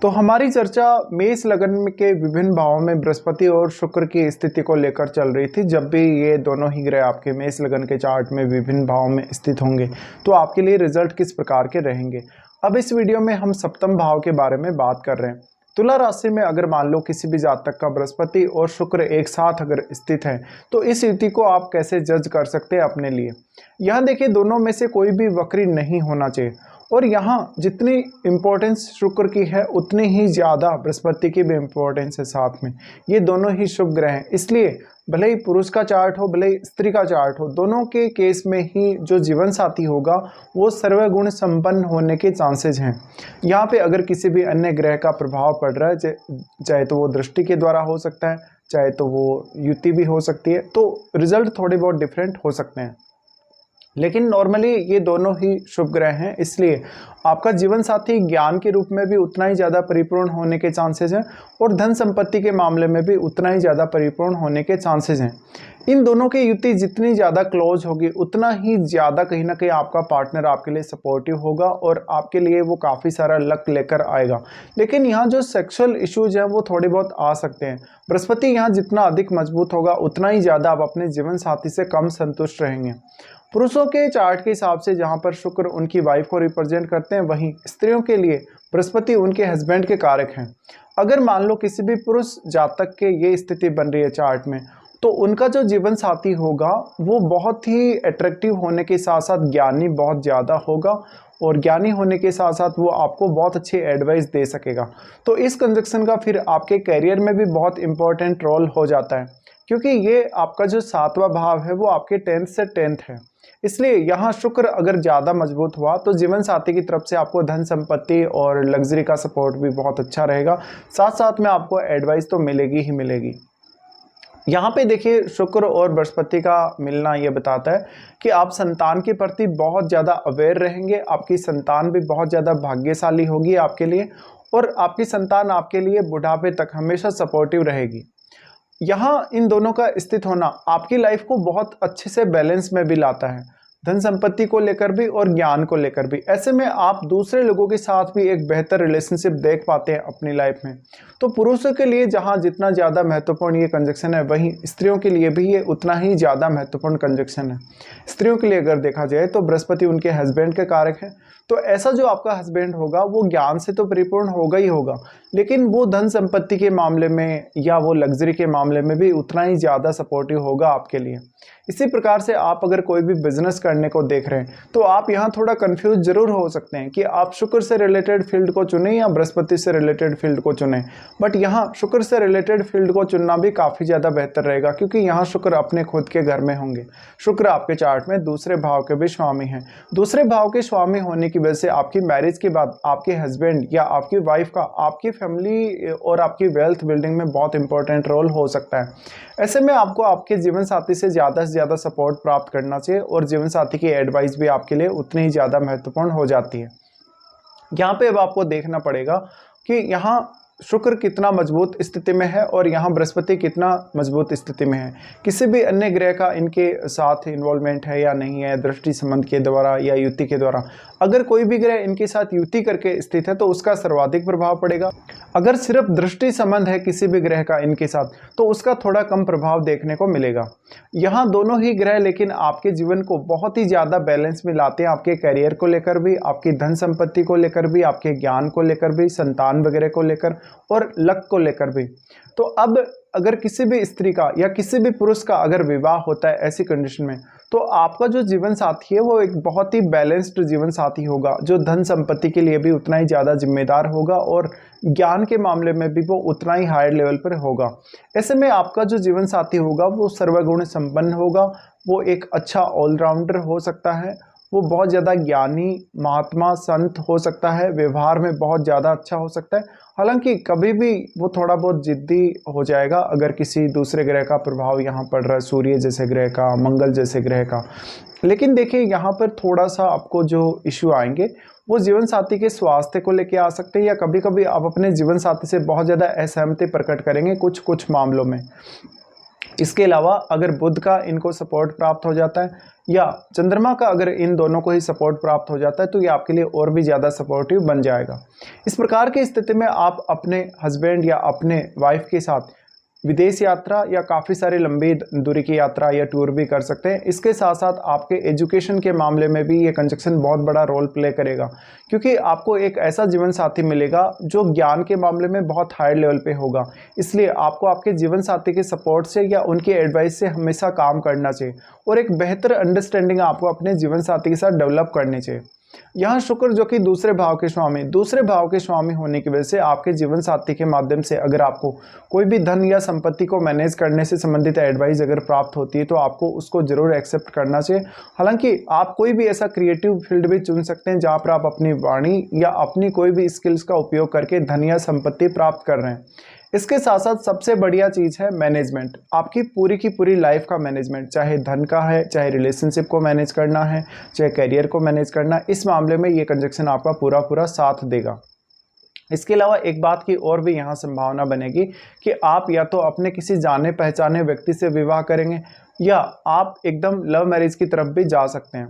तो हमारी चर्चा मेष लग्न के विभिन्न भावों में बृहस्पति और शुक्र की स्थिति को लेकर चल रही थी। जब भी ये दोनों ही ग्रह आपके मेष लग्न के चार्ट में विभिन्न भावों में स्थित होंगे तो आपके लिए रिजल्ट किस प्रकार के रहेंगे। अब इस वीडियो में हम सप्तम भाव के बारे में बात कर रहे हैं। तुला राशि में अगर मान लो किसी भी जातक का बृहस्पति और शुक्र एक साथ अगर स्थित है तो इस युति को आप कैसे जज कर सकते हैं अपने लिए। यहाँ देखिए, दोनों में से कोई भी वक्री नहीं होना चाहिए और यहाँ जितनी इम्पोर्टेंस शुक्र की है उतनी ही ज़्यादा बृहस्पति की भी इम्पोर्टेंस है साथ में। ये दोनों ही शुभ ग्रह हैं, इसलिए भले ही पुरुष का चार्ट हो भले ही स्त्री का चार्ट हो, दोनों के केस में ही जो जीवन साथी होगा वो सर्वगुण संपन्न होने के चांसेज हैं। यहाँ पे अगर किसी भी अन्य ग्रह का प्रभाव पड़ रहा है, चाहे तो वो दृष्टि के द्वारा हो सकता है, चाहे तो वो युति भी हो सकती है, तो रिजल्ट थोड़े बहुत डिफरेंट हो सकते हैं। लेकिन नॉर्मली ये दोनों ही शुभ ग्रह हैं, इसलिए आपका जीवन साथी ज्ञान के रूप में भी उतना ही ज़्यादा परिपूर्ण होने के चांसेस हैं और धन संपत्ति के मामले में भी उतना ही ज़्यादा परिपूर्ण होने के चांसेस हैं। इन दोनों की युति जितनी ज़्यादा क्लोज होगी उतना ही ज़्यादा कहीं ना कहीं आपका पार्टनर आपके लिए सपोर्टिव होगा और आपके लिए वो काफ़ी सारा लक लेकर आएगा। लेकिन यहाँ जो सेक्सुअल इश्यूज हैं वो थोड़े बहुत आ सकते हैं। बृहस्पति यहाँ जितना अधिक मजबूत होगा उतना ही ज़्यादा आप अपने जीवन साथी से कम संतुष्ट रहेंगे। पुरुषों के चार्ट के हिसाब से जहां पर शुक्र उनकी वाइफ को रिप्रेजेंट करते हैं, वहीं स्त्रियों के लिए बृहस्पति उनके हस्बैंड के कारक हैं। अगर मान लो किसी भी पुरुष जातक के ये स्थिति बन रही है चार्ट में, तो उनका जो जीवन साथी होगा वो बहुत ही अट्रैक्टिव होने के साथ साथ ज्ञानी बहुत ज़्यादा होगा और ज्ञानी होने के साथ साथ वो आपको बहुत अच्छी एडवाइस दे सकेगा। तो इस कंजक्शन का फिर आपके करियर में भी बहुत इंपॉर्टेंट रोल हो जाता है, क्योंकि ये आपका जो 7वां भाव है वो आपके 10th से 10th है। इसलिए यहाँ शुक्र अगर ज़्यादा मजबूत हुआ तो जीवन साथी की तरफ से आपको धन संपत्ति और लग्जरी का सपोर्ट भी बहुत अच्छा रहेगा। साथ साथ में आपको एडवाइस तो मिलेगी ही मिलेगी। यहाँ पे देखिए, शुक्र और बृहस्पति का मिलना ये बताता है कि आप संतान के प्रति बहुत ज़्यादा अवेयर रहेंगे। आपकी संतान भी बहुत ज़्यादा भाग्यशाली होगी आपके लिए और आपकी संतान आपके लिए बुढ़ापे तक हमेशा सपोर्टिव रहेगी। यहाँ इन दोनों का स्थित होना आपकी लाइफ को बहुत अच्छे से बैलेंस में भी लाता है, धन संपत्ति को लेकर भी और ज्ञान को लेकर भी। ऐसे में आप दूसरे लोगों के साथ भी एक बेहतर रिलेशनशिप देख पाते हैं अपनी लाइफ में। तो पुरुषों के लिए जहाँ जितना ज़्यादा महत्वपूर्ण ये कंजक्शन है, वहीं स्त्रियों के लिए भी ये उतना ही ज़्यादा महत्वपूर्ण कंजक्शन है। स्त्रियों के लिए अगर देखा जाए तो बृहस्पति उनके हस्बैंड के कारक है, तो ऐसा जो आपका हस्बैंड होगा वो ज्ञान से तो परिपूर्ण होगा ही होगा, लेकिन वो धन संपत्ति के मामले में या वो लग्जरी के मामले में भी उतना ही ज़्यादा सपोर्टिव होगा आपके लिए। इसी प्रकार से आप अगर कोई भी बिजनेस करने को देख रहे हैं तो आप यहाँ थोड़ा कंफ्यूज जरूर हो सकते हैं कि आप शुक्र से रिलेटेड फील्ड को चुनें या बृहस्पति से रिलेटेड फील्ड को चुनें। बट यहाँ शुक्र से रिलेटेड फील्ड को चुनना भी काफ़ी ज़्यादा बेहतर रहेगा, क्योंकि यहाँ शुक्र अपने खुद के घर में होंगे। शुक्र आपके चार्ट में दूसरे भाव के भी स्वामी हैं। दूसरे भाव के स्वामी होने की वजह से आपकी मैरिज के बाद आपके हस्बैंड या आपकी वाइफ का आपकी फैमिली और आपकी वेल्थ बिल्डिंग में बहुत इंपॉर्टेंट रोल हो सकता है। ऐसे में आपको आपके जीवन साथी से ज़्यादा सपोर्ट प्राप्त करना चाहिए और जीवन साथी की एडवाइस भी आपके लिए उतनी ही ज़्यादा महत्वपूर्ण हो जाती है। यहाँ पे अब आपको देखना पड़ेगा कि यहाँ शुक्र कितना मजबूत स्थिति में है और यहाँ बृहस्पति कितना मजबूत स्थिति में है। किसी भी अन्य ग्रह का इनके साथ इन्वॉल्वमेंट है या नहीं है, दृष्टि संबंध के द्वारा या युति के द्वारा। अगर कोई भी ग्रह इनके साथ युति करके स्थित है तो उसका सर्वाधिक प्रभाव पड़ेगा। अगर सिर्फ दृष्टि संबंध है किसी भी ग्रह का इनके साथ तो उसका थोड़ा कम प्रभाव देखने को मिलेगा। यहाँ दोनों ही ग्रह लेकिन आपके जीवन को बहुत ही ज़्यादा बैलेंस में लाते हैं, आपके करियर को लेकर भी, आपकी धन संपत्ति को लेकर भी, आपके ज्ञान को लेकर भी, संतान वगैरह को लेकर और लक को लेकर भी। तो अब अगर किसी भी स्त्री का या किसी भी पुरुष का अगर विवाह होता है ऐसी कंडीशन में, तो आपका जो जीवन साथी है वो एक बहुत ही बैलेंस्ड जीवन साथी होगा, जो धन संपत्ति के लिए भी उतना ही ज़्यादा जिम्मेदार होगा और ज्ञान के मामले में भी वो उतना ही हायर लेवल पर होगा। ऐसे में आपका जो जीवन साथी होगा वो सर्वगुण संपन्न होगा, वो एक अच्छा ऑलराउंडर हो सकता है, वो बहुत ज़्यादा ज्ञानी महात्मा संत हो सकता है, व्यवहार में बहुत ज़्यादा अच्छा हो सकता है। हालांकि कभी भी वो थोड़ा बहुत जिद्दी हो जाएगा अगर किसी दूसरे ग्रह का प्रभाव यहाँ पड़ रहा है, सूर्य जैसे ग्रह का, मंगल जैसे ग्रह का। लेकिन देखिए, यहाँ पर थोड़ा सा आपको जो इश्यू आएंगे वो जीवन साथी के स्वास्थ्य को लेके आ सकते हैं, या कभी कभी आप अपने जीवन साथी से बहुत ज़्यादा असहमति प्रकट करेंगे कुछ मामलों में। इसके अलावा अगर बुध का इनको सपोर्ट प्राप्त हो जाता है या चंद्रमा का अगर इन दोनों को ही सपोर्ट प्राप्त हो जाता है तो ये आपके लिए और भी ज़्यादा सपोर्टिव बन जाएगा। इस प्रकार की स्थिति में आप अपने हस्बैंड या अपने वाइफ के साथ विदेश यात्रा या काफ़ी सारी लंबी दूरी की यात्रा या टूर भी कर सकते हैं। इसके साथ साथ आपके एजुकेशन के मामले में भी ये कंजक्शन बहुत बड़ा रोल प्ले करेगा, क्योंकि आपको एक ऐसा जीवन साथी मिलेगा जो ज्ञान के मामले में बहुत हाई लेवल पे होगा। इसलिए आपको आपके जीवन साथी के सपोर्ट से या उनकी एडवाइस से हमेशा काम करना चाहिए और एक बेहतर अंडरस्टैंडिंग आपको अपने जीवन साथी के साथ डेवलप करनी चाहिए। यहाँ शुक्र जो कि दूसरे भाव के स्वामी होने की वजह से आपके जीवन साथी के माध्यम से अगर आपको कोई भी धन या संपत्ति को मैनेज करने से संबंधित एडवाइस अगर प्राप्त होती है तो आपको उसको जरूर एक्सेप्ट करना चाहिए। हालांकि आप कोई भी ऐसा क्रिएटिव फील्ड भी चुन सकते हैं जहाँ पर आप अपनी वाणी या अपनी कोई भी स्किल्स का उपयोग करके धन या संपत्ति प्राप्त कर रहे हैं। इसके साथ साथ सबसे बढ़िया चीज़ है मैनेजमेंट, आपकी पूरी की पूरी लाइफ का मैनेजमेंट, चाहे धन का है, चाहे रिलेशनशिप को मैनेज करना है, चाहे करियर को मैनेज करना है। इस मामले में ये कंजक्शन आपका पूरा पूरा साथ देगा। इसके अलावा एक बात की और भी यहाँ संभावना बनेगी कि आप या तो अपने किसी जाने पहचाने व्यक्ति से विवाह करेंगे या आप एकदम लव मैरिज की तरफ भी जा सकते हैं।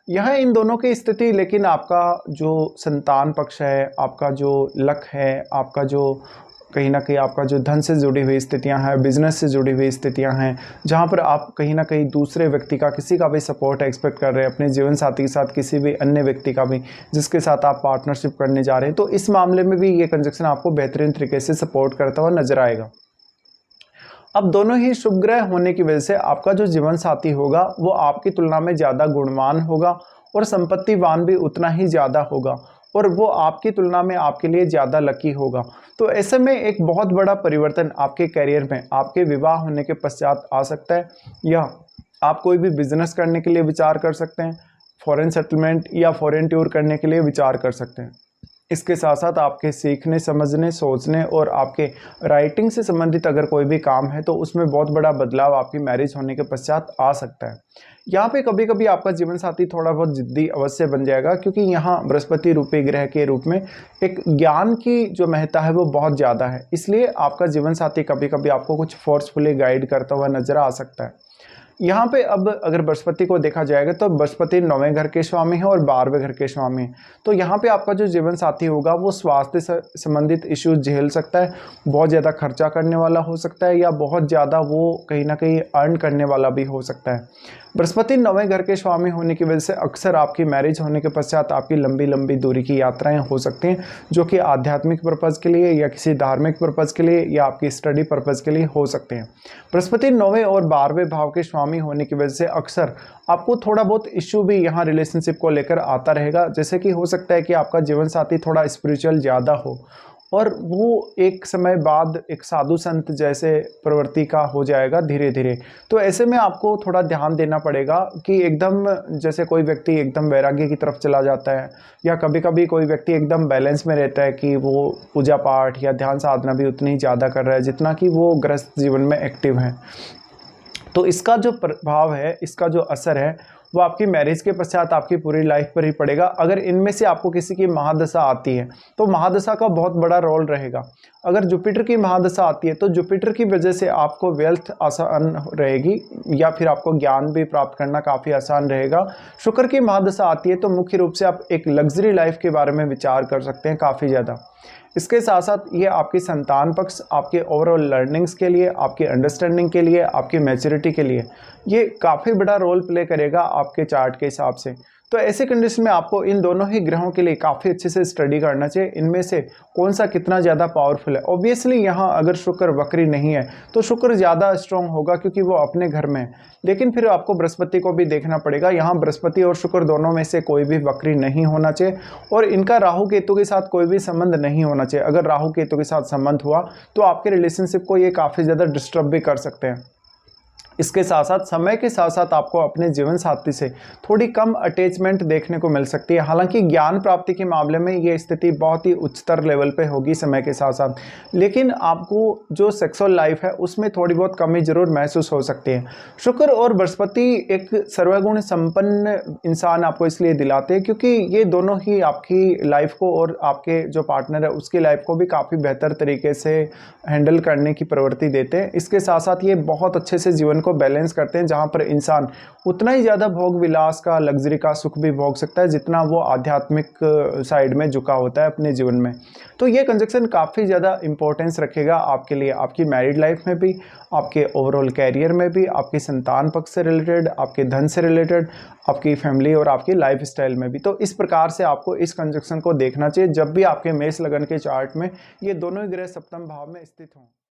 यह इन दोनों की स्थिति, लेकिन आपका जो संतान पक्ष है, आपका जो लक है, आपका जो कहीं ना कहीं आपका जो धन से जुड़ी हुई स्थितियां हैं, बिजनेस से जुड़ी हुई स्थितियां हैं, जहां पर आप कहीं ना कहीं दूसरे व्यक्ति का किसी का भी सपोर्ट एक्सपेक्ट कर रहे हैं, अपने जीवन साथी के साथ किसी भी अन्य व्यक्ति का भी जिसके साथ आप पार्टनरशिप करने जा रहे हैं, तो इस मामले में भी ये कंजक्शन आपको बेहतरीन तरीके से सपोर्ट करता हुआ नजर आएगा। अब दोनों ही शुभ ग्रह होने की वजह से आपका जो जीवन साथी होगा वो आपकी तुलना में ज़्यादा गुणवान होगा और संपत्तिवान भी उतना ही ज़्यादा होगा और वो आपकी तुलना में आपके लिए ज़्यादा लकी होगा। तो ऐसे में एक बहुत बड़ा परिवर्तन आपके करियर में आपके विवाह होने के पश्चात आ सकता है, या आप कोई भी बिजनेस करने के लिए विचार कर सकते हैं, फॉरेन सेटलमेंट या फॉरेन टूर करने के लिए विचार कर सकते हैं। इसके साथ साथ आपके सीखने, समझने, सोचने और आपके राइटिंग से संबंधित अगर कोई भी काम है तो उसमें बहुत बड़ा बदलाव आपकी मैरिज होने के पश्चात आ सकता है। यहाँ पे कभी कभी आपका जीवन साथी थोड़ा बहुत जिद्दी अवश्य बन जाएगा, क्योंकि यहाँ बृहस्पति रूपी ग्रह के रूप में एक ज्ञान की जो महत्ता है वो बहुत ज़्यादा है। इसलिए आपका जीवन साथी कभी कभी आपको कुछ फोर्सफुली गाइड करता हुआ नजर आ सकता है। यहाँ पे अब अगर बृहस्पति को देखा जाएगा तो बृहस्पति 9वें घर के स्वामी है और 12वें घर के स्वामी है। तो यहाँ पे आपका जो जीवन साथी होगा वो स्वास्थ्य से संबंधित इश्यूज झेल सकता है, बहुत ज़्यादा खर्चा करने वाला हो सकता है, या बहुत ज़्यादा वो कहीं ना कहीं अर्न करने वाला भी हो सकता है। बृहस्पति 9वें घर के स्वामी होने की वजह से अक्सर आपकी मैरिज होने के पश्चात आपकी लंबी लंबी दूरी की यात्राएं हो सकती हैं, जो कि आध्यात्मिक पर्पज़ के लिए या किसी धार्मिक पर्पज़ के लिए या आपकी स्टडी पर्पज़ के लिए हो सकते हैं। बृहस्पति 9वें और 12वें भाव के स्वामी होने की वजह से अक्सर आपको थोड़ा बहुत इश्यू भी यहाँ रिलेशनशिप को लेकर आता रहेगा, जैसे कि हो सकता है कि आपका जीवन साथी थोड़ा स्पिरिचुअल ज़्यादा हो और वो एक समय बाद एक साधु संत जैसे प्रवृत्ति का हो जाएगा धीरे धीरे। तो ऐसे में आपको थोड़ा ध्यान देना पड़ेगा कि एकदम जैसे कोई व्यक्ति एकदम वैराग्य की तरफ चला जाता है, या कभी कभी कोई व्यक्ति एकदम बैलेंस में रहता है कि वो पूजा पाठ या ध्यान साधना भी उतनी ज़्यादा कर रहा है जितना कि वो गृहस्थ जीवन में एक्टिव है। तो इसका जो प्रभाव है, इसका जो असर है वो आपकी मैरिज के पश्चात आपकी पूरी लाइफ पर ही पड़ेगा। अगर इनमें से आपको किसी की महादशा आती है तो महादशा का बहुत बड़ा रोल रहेगा। अगर जुपिटर की महादशा आती है तो जुपिटर की वजह से आपको वेल्थ आसान रहेगी, या फिर आपको ज्ञान भी प्राप्त करना काफ़ी आसान रहेगा। शुक्र की महादशा आती है तो मुख्य रूप से आप एक लग्जरी लाइफ के बारे में विचार कर सकते हैं काफ़ी ज़्यादा। इसके साथ साथ ये आपकी संतान पक्ष, आपके ओवरऑल लर्निंग्स के लिए, आपकी अंडरस्टैंडिंग के लिए, आपकी मैच्योरिटी के लिए ये काफ़ी बड़ा रोल प्ले करेगा आपके चार्ट के हिसाब से। तो ऐसे कंडीशन में आपको इन दोनों ही ग्रहों के लिए काफ़ी अच्छे से स्टडी करना चाहिए, इनमें से कौन सा कितना ज़्यादा पावरफुल है। ऑब्वियसली यहाँ अगर शुक्र वक्री नहीं है तो शुक्र ज़्यादा स्ट्रॉन्ग होगा क्योंकि वो अपने घर में है, लेकिन फिर आपको बृहस्पति को भी देखना पड़ेगा। यहाँ बृहस्पति और शुक्र दोनों में से कोई भी वक्री नहीं होना चाहिए और इनका राहु केतु के साथ कोई भी संबंध नहीं होना चाहिए। अगर राहु केतु के साथ संबंध हुआ तो आपके रिलेशनशिप को ये काफ़ी ज़्यादा डिस्टर्ब भी कर सकते हैं। इसके साथ साथ समय के साथ साथ आपको अपने जीवन साथी से थोड़ी कम अटैचमेंट देखने को मिल सकती है। हालांकि ज्ञान प्राप्ति के मामले में ये स्थिति बहुत ही उच्चतर लेवल पे होगी समय के साथ साथ, लेकिन आपको जो सेक्सुअल लाइफ है उसमें थोड़ी बहुत कमी जरूर महसूस हो सकती है। शुक्र और बृहस्पति एक सर्वगुण संपन्न इंसान आपको इसलिए दिलाते हैं क्योंकि ये दोनों ही आपकी लाइफ को और आपके जो पार्टनर है उसकी लाइफ को भी काफ़ी बेहतर तरीके से हैंडल करने की प्रवृत्ति देते हैं। इसके साथ साथ ये बहुत अच्छे से जीवन को बैलेंस करते हैं, जहाँ पर इंसान उतना ही ज़्यादा भोग विलास का, लग्जरी का सुख भी भोग सकता है जितना वो आध्यात्मिक साइड में झुका होता है अपने जीवन में। तो ये कंजक्शन काफ़ी ज़्यादा इंपॉर्टेंस रखेगा आपके लिए, आपकी मैरिड लाइफ में भी, आपके ओवरऑल कैरियर में भी, आपकी संतान पक्ष से रिलेटेड, आपके धन से रिलेटेड, आपकी फैमिली और आपकी लाइफ स्टाइल में भी। तो इस प्रकार से आपको इस कंजक्शन को देखना चाहिए जब भी आपके मेष लगन के चार्ट में ये दोनों ही ग्रह सप्तम भाव में स्थित हों।